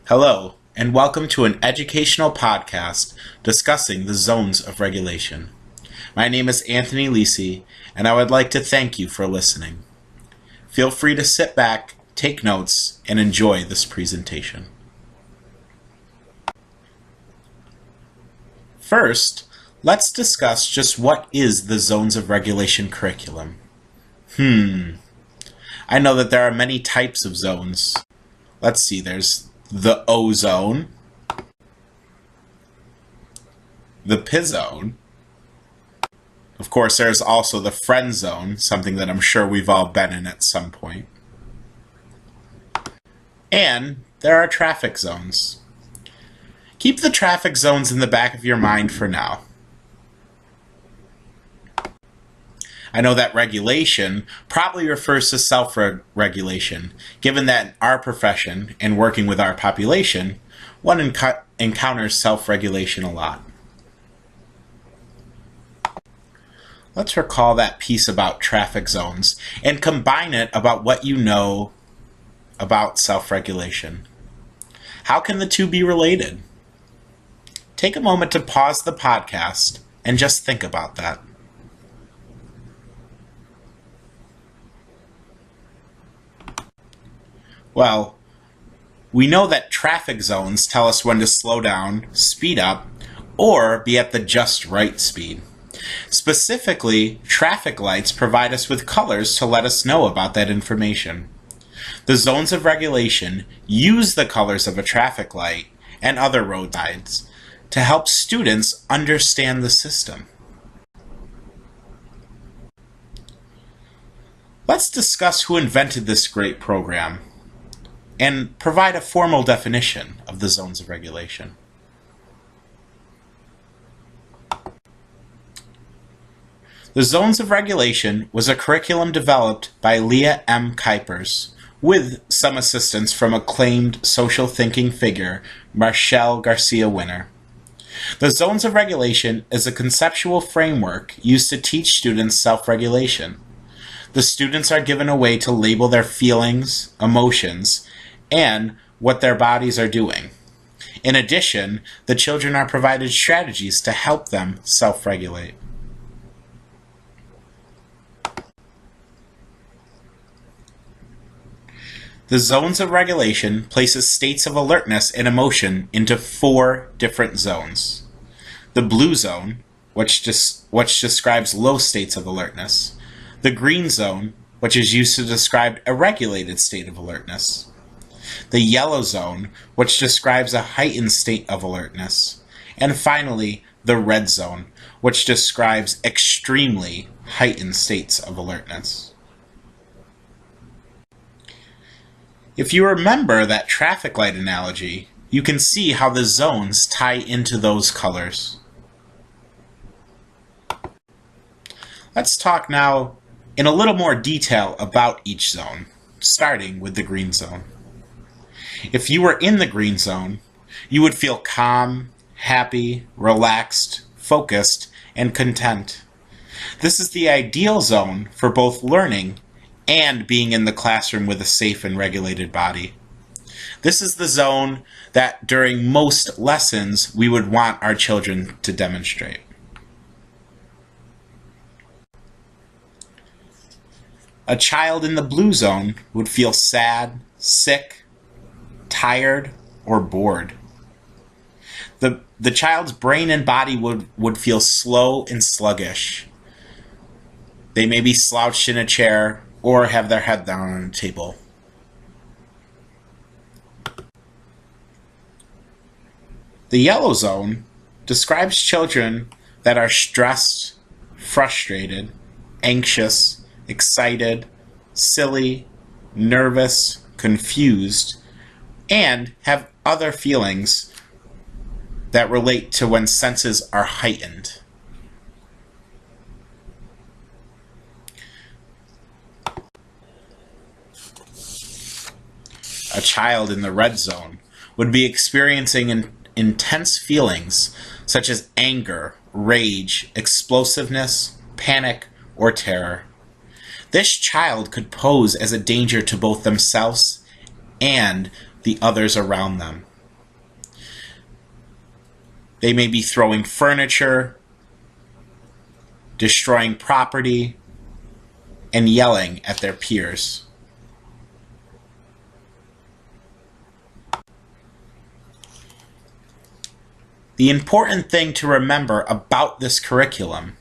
Hello, and welcome to an educational podcast discussing the zones of regulation. My name is Anthony Lisi, and I would like to thank you for listening. Feel free to sit back, take notes, and enjoy this presentation. First, let's discuss just what is the zones of regulation curriculum. I know that there are many types of zones. Let's see, there's the O zone, the P zone. Of course, there's also the friend zone, something that I'm sure we've all been in at some point. And there are traffic zones. Keep the traffic zones in the back of your mind for now. I know that regulation probably refers to self-regulation, given that in our profession and working with our population, one encounters self-regulation a lot. Let's recall that piece about traffic zones and combine it about what you know about self-regulation. How can the two be related? Take a moment to pause the podcast and just think about that. Well, we know that traffic zones tell us when to slow down, speed up, or be at the just right speed. Specifically, traffic lights provide us with colors to let us know about that information. The zones of regulation use the colors of a traffic light and other road signs to help students understand the system. Let's discuss who invented this great program and provide a formal definition of the zones of regulation. The zones of regulation was a curriculum developed by Leah M. Kuypers with some assistance from acclaimed social thinking figure Marshall Garcia Winner. The zones of regulation is a conceptual framework used to teach students self-regulation. The students are given a way to label their feelings, emotions, and what their bodies are doing. In addition, the children are provided strategies to help them self-regulate. The zones of regulation places states of alertness and emotion into 4 different zones. The blue zone, which describes low states of alertness. The green zone, which is used to describe a regulated state of alertness. The yellow zone, which describes a heightened state of alertness. And finally, the red zone, which describes extremely heightened states of alertness. If you remember that traffic light analogy, you can see how the zones tie into those colors. Let's talk now in a little more detail about each zone, starting with the green zone. If you were in the green zone, you would feel calm, happy, relaxed, focused, and content. This is the ideal zone for both learning and being in the classroom with a safe and regulated body. This is the zone that during most lessons we would want our children to demonstrate. A child in the blue zone would feel sad, sick, tired, or bored. The child's brain and body would feel slow and sluggish. They may be slouched in a chair or have their head down on a table. The yellow zone describes children that are stressed, frustrated, anxious, excited, silly, nervous, confused, and have other feelings that relate to when senses are heightened. A child in the red zone would be experiencing intense feelings such as anger, rage, explosiveness, panic, or terror. This child could pose as a danger to both themselves and the others around them. They may be throwing furniture, destroying property, and yelling at their peers. The important thing to remember about this curriculum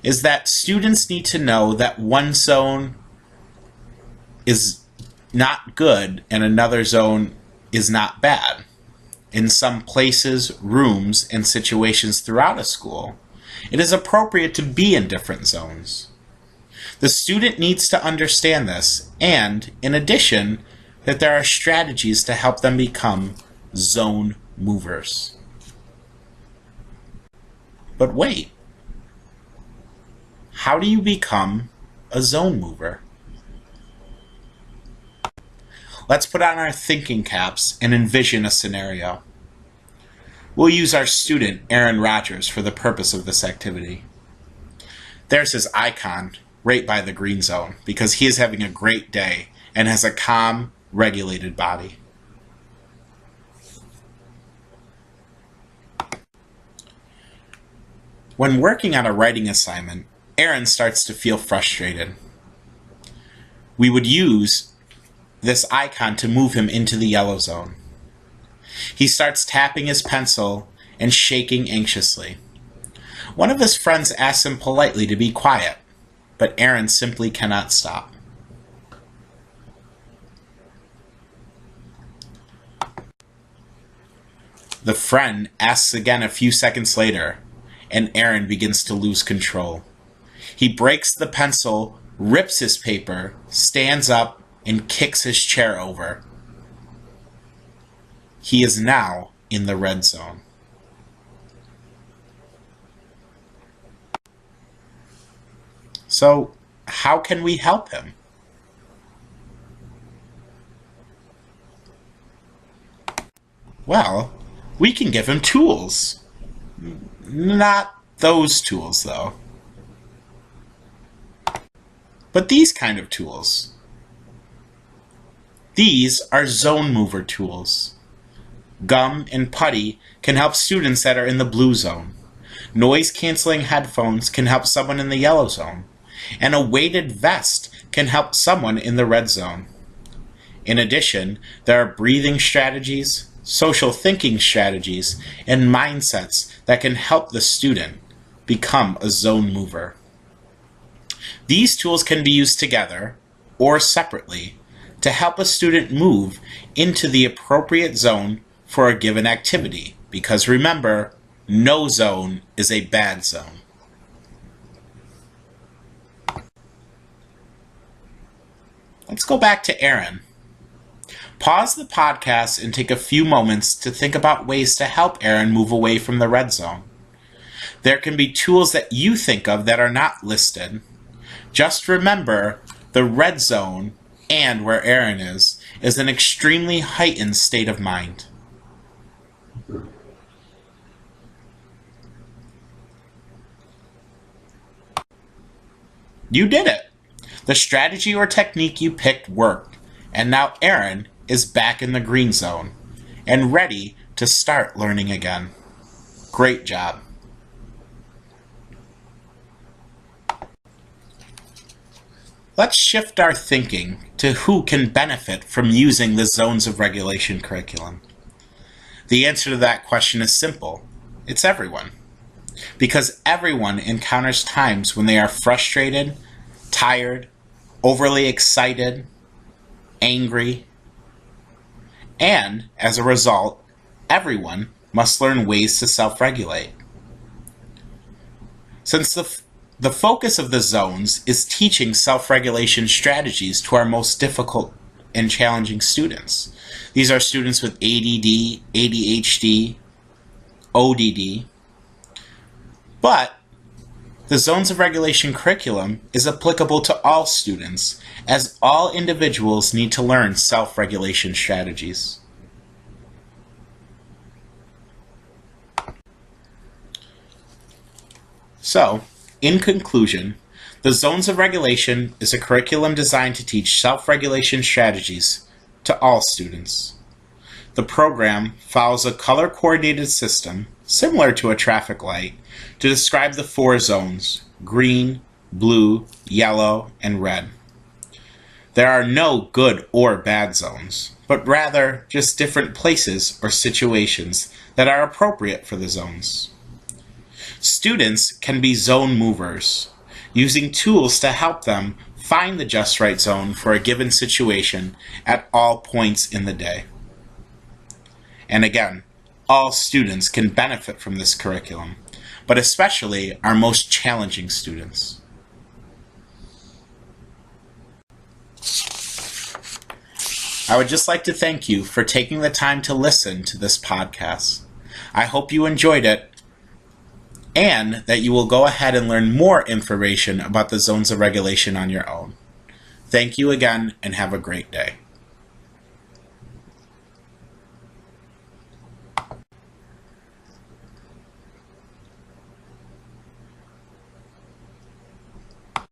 is that students need to know that one zone is not good and another zone is not bad. In some places, rooms, and situations throughout a school, it is appropriate to be in different zones. The student needs to understand this, and, in addition, that there are strategies to help them become zone movers. But wait, how do you become a zone mover? Let's put on our thinking caps and envision a scenario. We'll use our student, Aaron Rogers, for the purpose of this activity. There's his icon right by the green zone because he is having a great day and has a calm, regulated body. When working on a writing assignment, Aaron starts to feel frustrated. We would use this icon to move him into the yellow zone. He starts tapping his pencil and shaking anxiously. One of his friends asks him politely to be quiet, but Aaron simply cannot stop. The friend asks again a few seconds later, and Aaron begins to lose control. He breaks the pencil, rips his paper, stands up, and kicks his chair over. He is now in the red zone. So, how can we help him? Well, we can give him tools. Not those tools, though. But these kind of tools. These are zone mover tools. Gum and putty can help students that are in the blue zone. Noise-canceling headphones can help someone in the yellow zone. And a weighted vest can help someone in the red zone. In addition, there are breathing strategies, social thinking strategies, and mindsets that can help the student become a zone mover. These tools can be used together or separately to help a student move into the appropriate zone for a given activity, because remember, no zone is a bad zone. Let's go back to Aaron. Pause the podcast and take a few moments to think about ways to help Aaron move away from the red zone. There can be tools that you think of that are not listed. Just remember, the red zone and where Aaron is an extremely heightened state of mind. You did it! The strategy or technique you picked worked, and now Aaron is back in the green zone and ready to start learning again. Great job. Let's shift our thinking to who can benefit from using the Zones of Regulation curriculum. The answer to that question is simple. It's everyone. Because everyone encounters times when they are frustrated, tired, overly excited, angry, and as a result, everyone must learn ways to self-regulate. Since the focus of the zones is teaching self-regulation strategies to our most difficult and challenging students. These are students with ADD, ADHD, ODD, but the Zones of Regulation curriculum is applicable to all students, as all individuals need to learn self-regulation strategies. So, in conclusion, the Zones of Regulation is a curriculum designed to teach self-regulation strategies to all students. The program follows a color-coordinated system similar to a traffic light, to describe the 4 zones: green, blue, yellow, and red. There are no good or bad zones, but rather just different places or situations that are appropriate for the zones. Students can be zone movers, using tools to help them find the just right zone for a given situation at all points in the day. And again, all students can benefit from this curriculum, but especially our most challenging students. I would just like to thank you for taking the time to listen to this podcast. I hope you enjoyed it and that you will go ahead and learn more information about the zones of regulation on your own. Thank you again and have a great day.